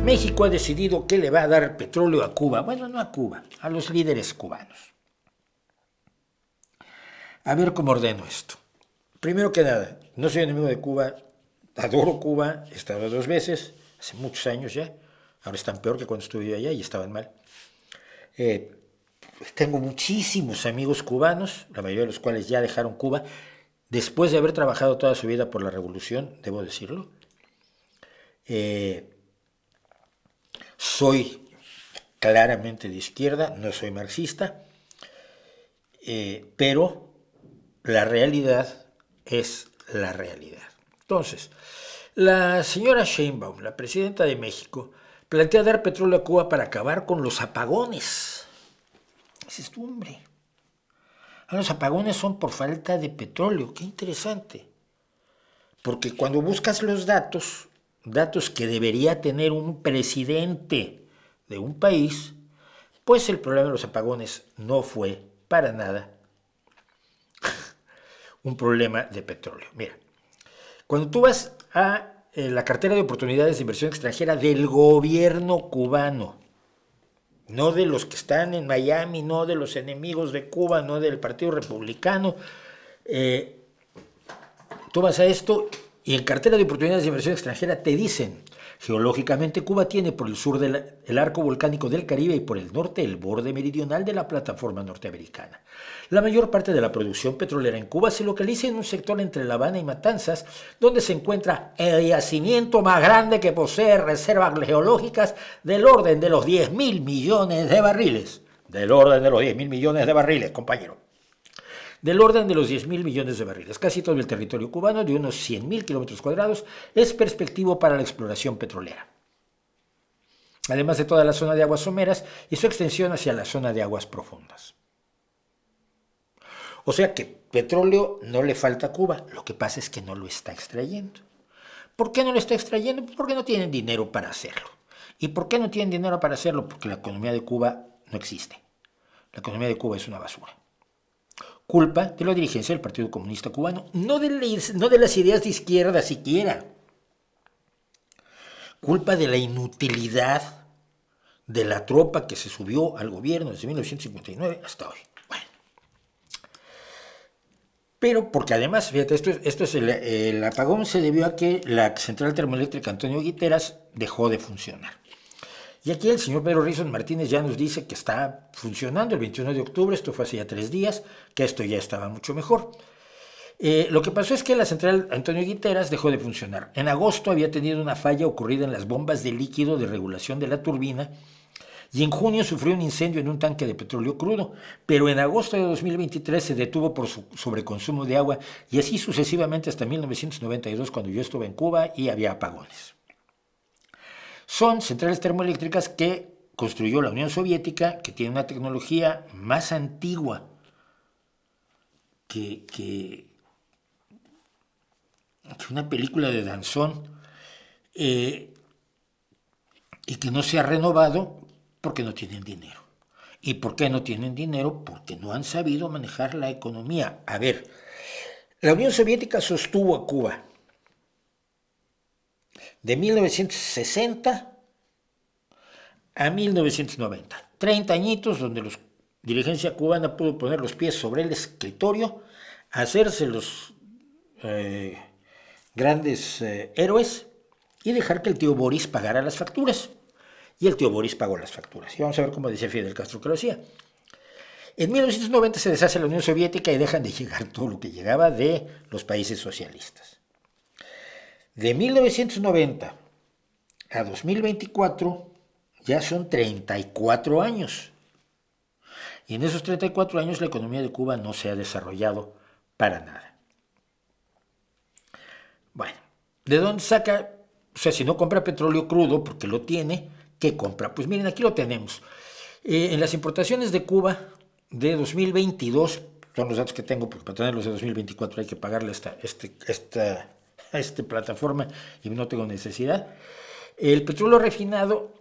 México ha decidido que le va a dar petróleo a Cuba. Bueno, no a Cuba, a los líderes cubanos. A ver cómo ordeno esto. Primero que nada, no soy enemigo de Cuba, adoro Cuba, he estado 2 veces, hace muchos años ya. Ahora están peor que cuando estuve allá y estaban mal. Tengo muchísimos amigos cubanos, la mayoría de los cuales ya dejaron Cuba, después de haber trabajado toda su vida por la revolución, debo decirlo. Soy claramente de izquierda, no soy marxista, pero la realidad es la realidad. Entonces, la señora Sheinbaum, la presidenta de México, plantea dar petróleo a Cuba para acabar con los apagones. Dices tú, hombre, los apagones son por falta de petróleo. Qué interesante. Porque cuando buscas los datos que debería tener un presidente de un país, pues el problema de los apagones no fue para nada un problema de petróleo. Mira, cuando tú vas a la cartera de oportunidades de inversión extranjera del gobierno cubano, no de los que están en Miami, no de los enemigos de Cuba, no del Partido Republicano, tú vas a esto y en cartera de oportunidades de inversión extranjera te dicen: geológicamente Cuba tiene por el sur el arco volcánico del Caribe y por el norte el borde meridional de la plataforma norteamericana. La mayor parte de la producción petrolera en Cuba se localiza en un sector entre La Habana y Matanzas, donde se encuentra el yacimiento más grande que posee reservas geológicas del orden de los 10.000 millones de barriles. Del orden de los 10.000 millones de barriles, compañero. Del orden de los 10.000 millones de barriles. Casi todo el territorio cubano, de unos 100.000 kilómetros cuadrados, es perspectivo para la exploración petrolera. Además de toda la zona de aguas someras y su extensión hacia la zona de aguas profundas. O sea que petróleo no le falta a Cuba, lo que pasa es que no lo está extrayendo. ¿Por qué no lo está extrayendo? Porque no tienen dinero para hacerlo. ¿Y por qué no tienen dinero para hacerlo? Porque la economía de Cuba no existe. La economía de Cuba es una basura. Culpa de la dirigencia del Partido Comunista Cubano, no de las ideas de izquierda siquiera. Culpa de la inutilidad de la tropa que se subió al gobierno desde 1959 hasta hoy. Bueno. Pero porque además, fíjate, esto es el apagón se debió a que la central termoeléctrica Antonio Guiteras dejó de funcionar. Y aquí el señor Pedro Rizos Martínez ya nos dice que está funcionando el 21 de octubre, esto fue hace ya 3 días, que esto ya estaba mucho mejor. Lo que pasó es que la central Antonio Guiteras dejó de funcionar. En agosto había tenido una falla ocurrida en las bombas de líquido de regulación de la turbina y en junio sufrió un incendio en un tanque de petróleo crudo, pero en agosto de 2023 se detuvo por su sobreconsumo de agua y así sucesivamente hasta 1992 cuando yo estuve en Cuba y había apagones. Son centrales termoeléctricas que construyó la Unión Soviética, que tiene una tecnología más antigua que una película de Danzón, y que no se ha renovado porque no tienen dinero. ¿Y por qué no tienen dinero? Porque no han sabido manejar la economía. A ver, la Unión Soviética sostuvo a Cuba de 1960 a 1990. 30 añitos donde la dirigencia cubana pudo poner los pies sobre el escritorio, hacerse los grandes héroes y dejar que el tío Boris pagara las facturas. Y el tío Boris pagó las facturas. Y vamos a ver cómo decía Fidel Castro que lo hacía. En 1990 se deshace la Unión Soviética y dejan de llegar todo lo que llegaba de los países socialistas. De 1990 a 2024 ya son 34 años. Y en esos 34 años la economía de Cuba no se ha desarrollado para nada. Bueno, ¿de dónde saca? O sea, si no compra petróleo crudo, porque lo tiene, ¿qué compra? Pues miren, aquí lo tenemos. En las importaciones de Cuba de 2022, son los datos que tengo, porque para tenerlos de 2024 hay que pagarle a esta plataforma y no tengo necesidad. El petróleo refinado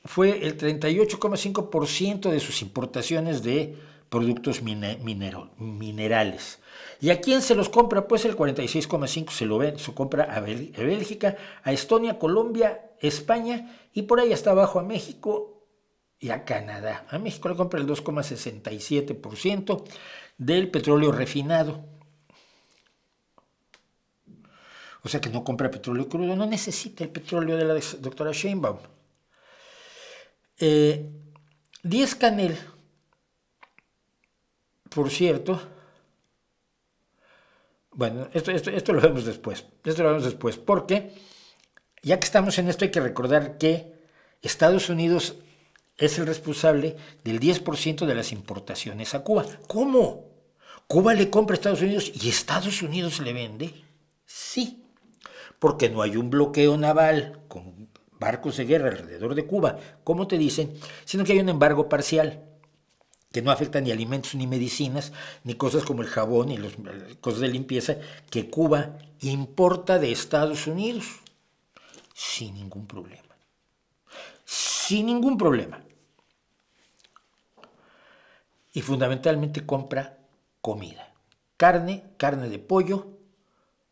fue el 38,5% de sus importaciones de productos minerales. ¿Y a quién se los compra? Pues el 46,5% se compra a Bélgica, a Estonia, Colombia, España y por ahí hasta abajo a México y a Canadá. A México le compra el 2,67% del petróleo refinado. O sea que no compra petróleo crudo, no necesita el petróleo de la doctora Sheinbaum. Díaz Canel, por cierto, bueno, esto lo vemos después. Porque ya que estamos en esto hay que recordar que Estados Unidos es el responsable del 10% de las importaciones a Cuba. ¿Cómo? ¿Cuba le compra a Estados Unidos y Estados Unidos le vende? Sí, porque no hay un bloqueo naval con barcos de guerra alrededor de Cuba, como te dicen, sino que hay un embargo parcial que no afecta ni alimentos ni medicinas, ni cosas como el jabón y las cosas de limpieza que Cuba importa de Estados Unidos sin ningún problema. Sin ningún problema. Y fundamentalmente compra comida. Carne de pollo,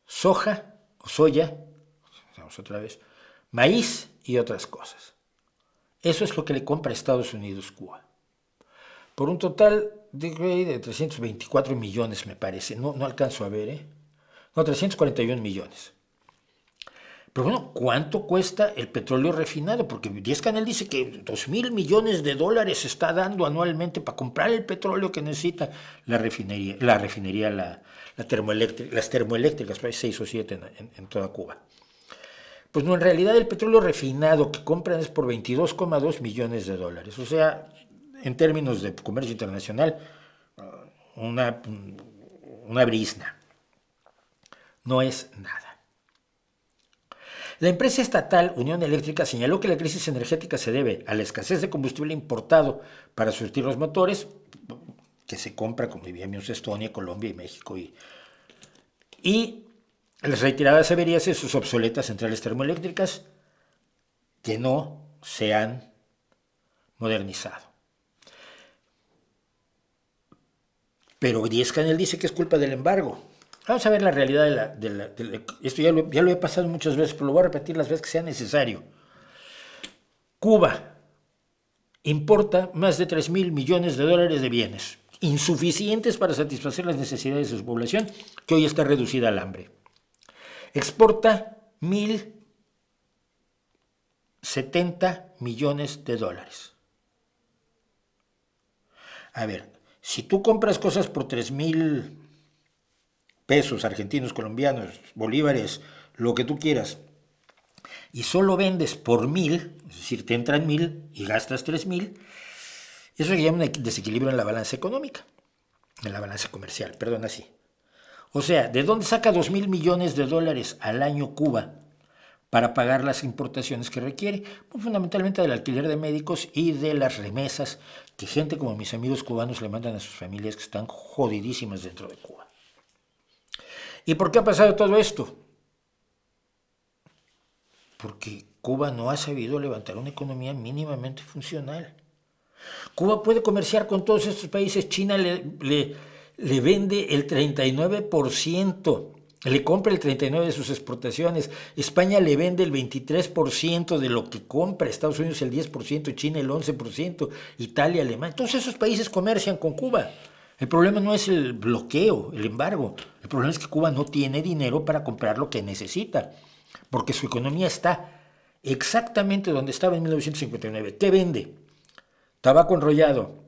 soja o soya, vamos otra vez, maíz y otras cosas. Eso es lo que le compra a Estados Unidos Cuba. Por un total de 324 millones, me parece. No alcanzo a ver, No, 341 millones. Pero bueno, ¿cuánto cuesta el petróleo refinado? Porque Díaz Canel dice que 2,000 millones de dólares está dando anualmente para comprar el petróleo que necesita las termoeléctricas, 6 o 7 en toda Cuba. Pues no, en realidad el petróleo refinado que compran es por 22,2 millones de dólares. O sea, en términos de comercio internacional, una brizna. No es nada. La empresa estatal Unión Eléctrica señaló que la crisis energética se debe a la escasez de combustible importado para surtir los motores, que se compra, como vivíamos, Estonia, Colombia y México, y las reiteradas averías de sus obsoletas centrales termoeléctricas que no se han modernizado. Pero Díaz Canel dice que es culpa del embargo. Vamos a ver la realidad esto ya lo he pasado muchas veces, pero lo voy a repetir las veces que sea necesario. Cuba importa más de 3,000 millones de dólares de bienes, insuficientes para satisfacer las necesidades de su población, que hoy está reducida al hambre. Exporta 1,070 millones de dólares. A ver, si tú compras cosas por 3,000 pesos argentinos, colombianos, bolívares, lo que tú quieras, y solo vendes por 1,000, es decir, te entran 1,000 y gastas 3,000, eso se llama un desequilibrio en la balanza económica, en la balanza comercial, perdón, así. O sea, ¿de dónde saca 2,000 millones de dólares al año Cuba para pagar las importaciones que requiere? Pues fundamentalmente del alquiler de médicos y de las remesas que gente como mis amigos cubanos le mandan a sus familias que están jodidísimas dentro de Cuba. ¿Y por qué ha pasado todo esto? Porque Cuba no ha sabido levantar una economía mínimamente funcional. Cuba puede comerciar con todos estos países. China le vende el 39%, le compra el 39% de sus exportaciones. España le vende el 23% de lo que compra. Estados Unidos el 10%, China el 11%, Italia, Alemania. Todos esos países comercian con Cuba. El problema no es el bloqueo, el embargo. El problema es que Cuba no tiene dinero para comprar lo que necesita, porque su economía está exactamente donde estaba en 1959. ¿Qué vende? Tabaco enrollado,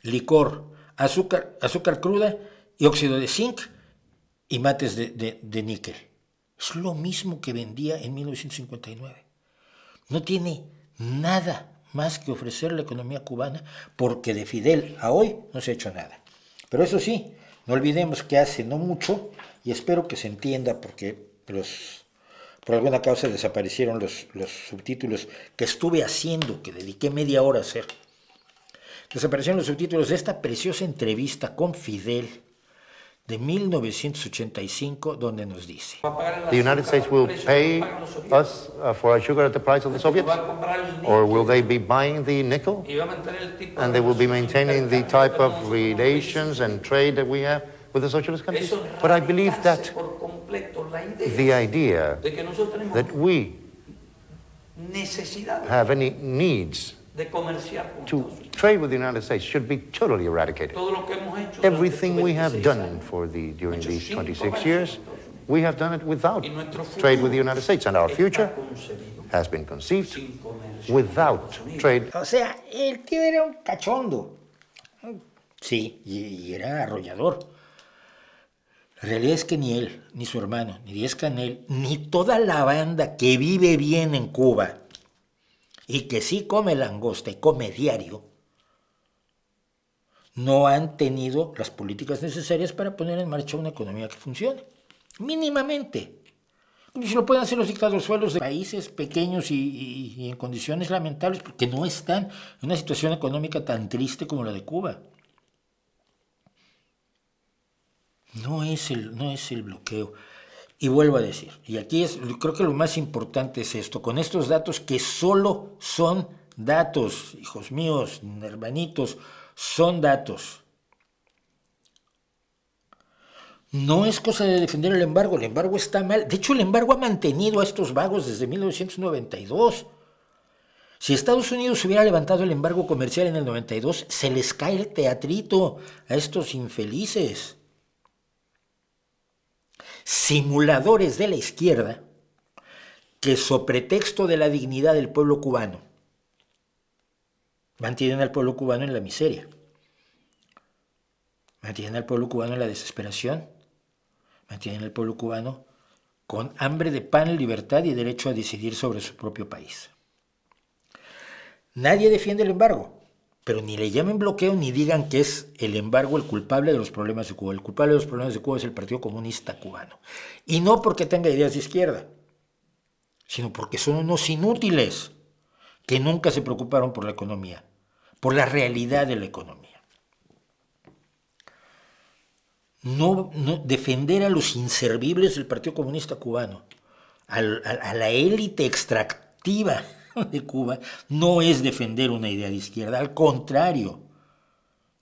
licor, azúcar cruda y óxido de zinc y mates de níquel. Es lo mismo que vendía en 1959. No tiene nada más que ofrecer la economía cubana, porque de Fidel a hoy no se ha hecho nada. Pero eso sí, no olvidemos que hace no mucho, y espero que se entienda porque por alguna causa desaparecieron los subtítulos que estuve haciendo, que dediqué media hora a hacer. Desaparecieron los subtítulos de esta preciosa entrevista con Fidel de 1985, donde nos dice: The United States will pay us for our sugar at the price of the Soviets? Or will they be buying the nickel? And they will be maintaining the type of relations and trade that we have with the socialist countries? But I believe that the idea that we have any needs to trade with the United States should be totally eradicated. Everything we have done during these 26 years, we have done it without trade with the United States, and our future has been conceived without trade. O sea, el tío era un cachondo. Sí, y era arrollador. La realidad es que ni él, ni su hermano, ni Díaz-Canel, ni toda la banda que vive bien en Cuba y que sí come langosta y come diario, no han tenido las políticas necesarias para poner en marcha una economía que funcione, mínimamente. Como si lo pueden hacer los dictadosuelos de países pequeños y en condiciones lamentables, porque no están en una situación económica tan triste como la de Cuba. No es el bloqueo. Y vuelvo a decir, y aquí creo que lo más importante es esto, con estos datos que solo son datos, hijos míos, hermanitos, son datos. No es cosa de defender el embargo está mal. De hecho, el embargo ha mantenido a estos vagos desde 1992. Si Estados Unidos hubiera levantado el embargo comercial en el 92, se les cae el teatrito a estos infelices. Simuladores de la izquierda que, sobre pretexto de la dignidad del pueblo cubano, mantienen al pueblo cubano en la miseria, mantienen al pueblo cubano en la desesperación, mantienen al pueblo cubano con hambre de pan, libertad y derecho a decidir sobre su propio país. Nadie defiende el embargo, pero ni le llamen bloqueo ni digan que es el embargo el culpable de los problemas de Cuba. El culpable de los problemas de Cuba es el Partido Comunista Cubano. Y no porque tenga ideas de izquierda, sino porque son unos inútiles que nunca se preocuparon por la economía, por la realidad de la economía. No defender a los inservibles del Partido Comunista Cubano, a la élite extractiva de Cuba, no es defender una idea de izquierda, al contrario,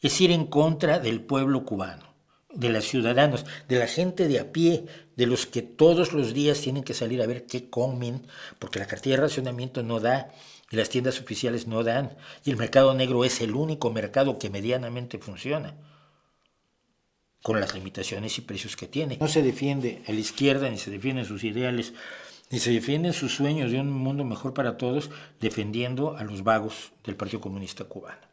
es ir en contra del pueblo cubano, de los ciudadanos, de la gente de a pie, de los que todos los días tienen que salir a ver qué comen, porque la cartilla de racionamiento no da, y las tiendas oficiales no dan, y el mercado negro es el único mercado que medianamente funciona, con las limitaciones y precios que tiene. No se defiende a la izquierda, ni se defienden sus ideales, ni se defienden sus sueños de un mundo mejor para todos, defendiendo a los vagos del Partido Comunista Cubano.